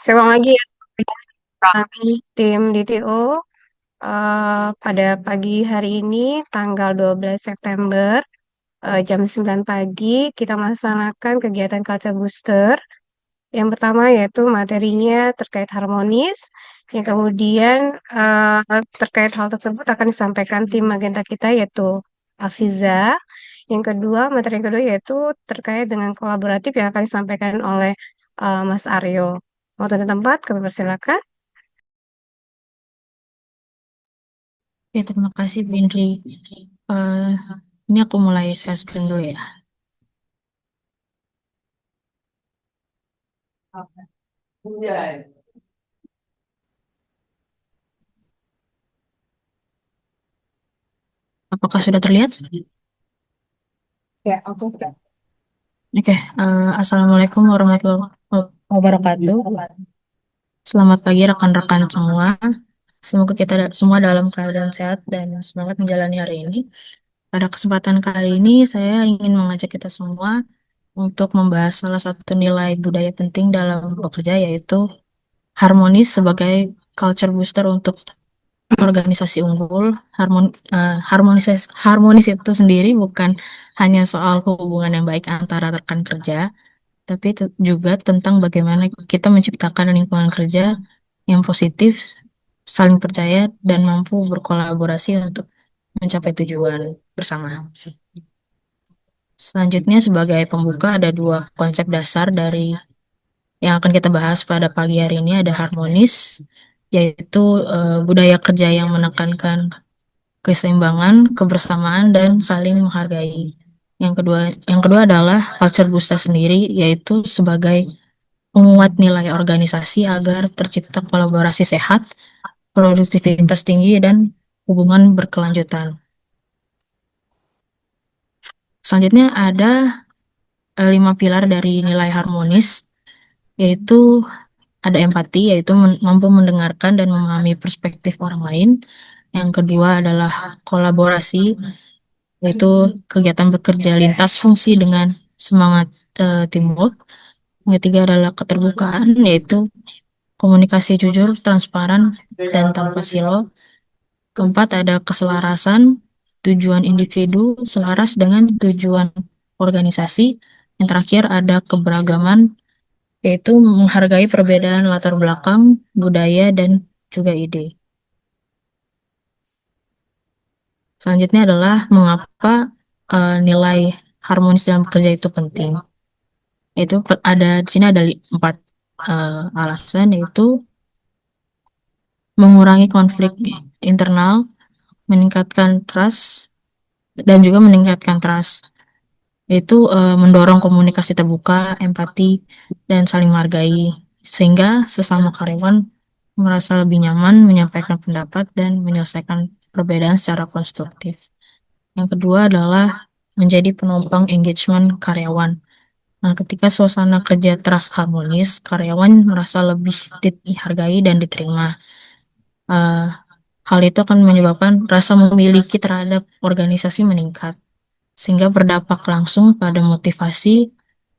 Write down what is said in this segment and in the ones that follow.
Seulang lagi ya, kami tim DTO pada pagi hari ini tanggal 12 September jam 9 pagi kita melaksanakan kegiatan Culture Booster. Yang pertama yaitu materinya terkait harmonis, yang kemudian terkait hal tersebut akan disampaikan tim Magenta kita yaitu Afiza. Materi yang kedua yaitu terkait dengan kolaboratif yang akan disampaikan oleh Mas Aryo. Waktu dan tempat kami persilakan. Ya, terima kasih, Bindri. Eh, ini aku mulai share screen dulu ya. Apakah sudah terlihat? Ya, aku sudah. Oke, Assalamualaikum warahmatullahi wabarakatuh. Selamat pagi rekan-rekan semua. Semoga kita semua dalam keadaan sehat dan semangat menjalani hari ini. Pada kesempatan kali ini, saya ingin mengajak kita semua untuk membahas salah satu nilai budaya penting dalam bekerja, yaitu harmonis sebagai culture booster untuk organisasi unggul. Harmonis itu sendiri bukan hanya soal hubungan yang baik antara rekan kerja, tapi juga tentang bagaimana kita menciptakan lingkungan kerja yang positif, saling percaya, dan mampu berkolaborasi untuk mencapai tujuan bersama. Selanjutnya, sebagai pembuka, ada dua konsep dasar dari yang akan kita bahas pada pagi hari ini. Ada harmonis, yaitu budaya kerja yang menekankan keseimbangan, kebersamaan, dan saling menghargai. Yang kedua adalah culture booster sendiri, yaitu sebagai menguat nilai organisasi agar tercipta kolaborasi sehat, produktivitas tinggi, dan hubungan berkelanjutan. Selanjutnya ada 5 pilar dari nilai harmonis, yaitu ada empati, yaitu mampu mendengarkan dan memahami perspektif orang lain. Yang kedua adalah kolaborasi, yaitu kegiatan bekerja lintas fungsi dengan semangat teamwork. Yang ketiga adalah keterbukaan, yaitu komunikasi jujur, transparan, dan tanpa silo. Keempat ada keselarasan, tujuan individu selaras dengan tujuan organisasi. Yang terakhir ada keberagaman, yaitu menghargai perbedaan latar belakang, budaya, dan juga ide. Selanjutnya adalah mengapa nilai harmonis dalam bekerja itu penting. Itu ada di sini ada 4 alasan, yaitu mengurangi konflik internal, meningkatkan trust, dan juga meningkatkan trust, yaitu mendorong komunikasi terbuka, empati, dan saling menghargai, sehingga sesama karyawan merasa lebih nyaman menyampaikan pendapat dan menyelesaikan perbedaan secara konstruktif. Yang kedua adalah menjadi penopang engagement karyawan. Nah, ketika suasana kerja terasa harmonis, karyawan merasa lebih dihargai dan diterima. Eh, Hal itu akan menyebabkan rasa memiliki terhadap organisasi meningkat, sehingga berdampak langsung pada motivasi,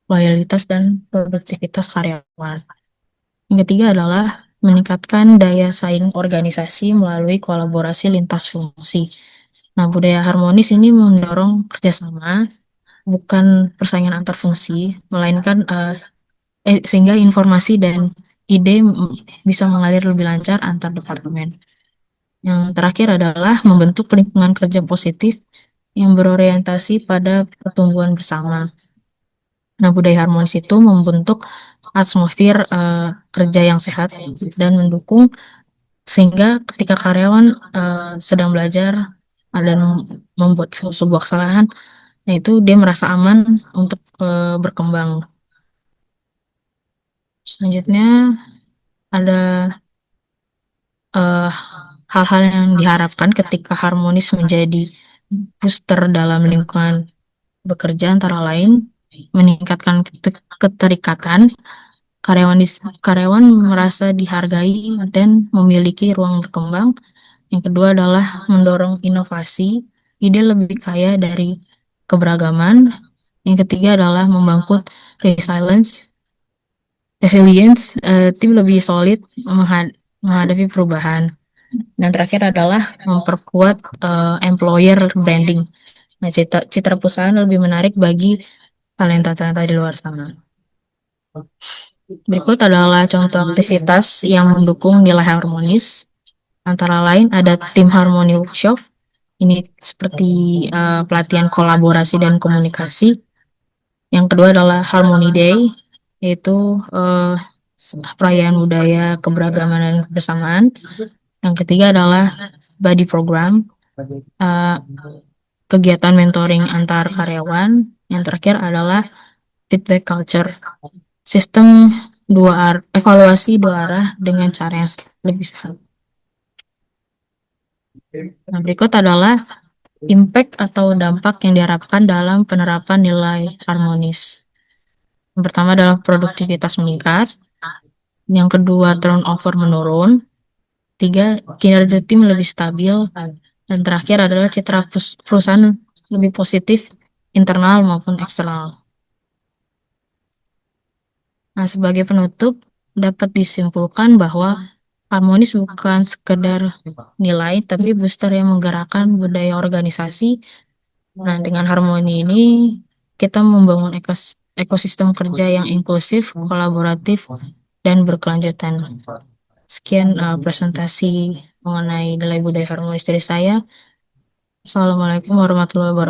loyalitas, dan produktivitas karyawan. Yang ketiga adalah meningkatkan daya saing organisasi melalui kolaborasi lintas fungsi. Nah, budaya harmonis ini mendorong kerjasama, bukan persaingan antar fungsi, melainkan sehingga informasi dan ide bisa mengalir lebih lancar antar departemen. Yang terakhir adalah membentuk lingkungan kerja positif yang berorientasi pada pertumbuhan bersama. Nah, budaya harmonis itu membentuk atmosfer kerja yang sehat dan mendukung, sehingga ketika karyawan sedang belajar dan membuat sebuah kesalahan, nah itu dia merasa aman untuk berkembang. Selanjutnya ada eh, hal-hal yang diharapkan ketika harmonis menjadi booster dalam lingkungan bekerja, antara lain meningkatkan keterikatan karyawan, karyawan merasa dihargai dan memiliki ruang berkembang. Yang kedua adalah mendorong inovasi, ide lebih kaya dari keberagaman. Yang ketiga adalah membangun resilience, Resilience, tim lebih solid menghadapi perubahan. Dan terakhir adalah memperkuat employer branding. Nah, citra perusahaan lebih menarik bagi talenta-talenta di luar sana. Berikut adalah contoh aktivitas yang mendukung nilai harmonis. Antara lain ada tim harmoni workshop. Ini seperti pelatihan kolaborasi dan komunikasi. Yang kedua adalah Harmony Day, yaitu perayaan budaya, keberagaman, dan kebersamaan. Yang ketiga adalah Buddy Program, uh, kegiatan mentoring antar karyawan. Yang terakhir adalah Feedback Culture, sistem evaluasi dua arah dengan cara yang lebih sehat. Nah, berikut adalah impact atau dampak yang diharapkan dalam penerapan nilai harmonis. Yang pertama adalah produktivitas meningkat. Yang kedua, turnover menurun. Tiga, kinerja tim lebih stabil. Dan terakhir adalah citra perusahaan lebih positif, internal maupun eksternal. Nah, sebagai penutup, dapat disimpulkan bahwa harmonis bukan sekedar nilai, tapi booster yang menggerakkan budaya organisasi. Nah, dengan harmoni ini, kita membangun ekosistem kerja yang inklusif, kolaboratif, dan berkelanjutan. Sekian presentasi mengenai nilai budaya harmonis dari saya. Assalamualaikum warahmatullahi wabarakatuh.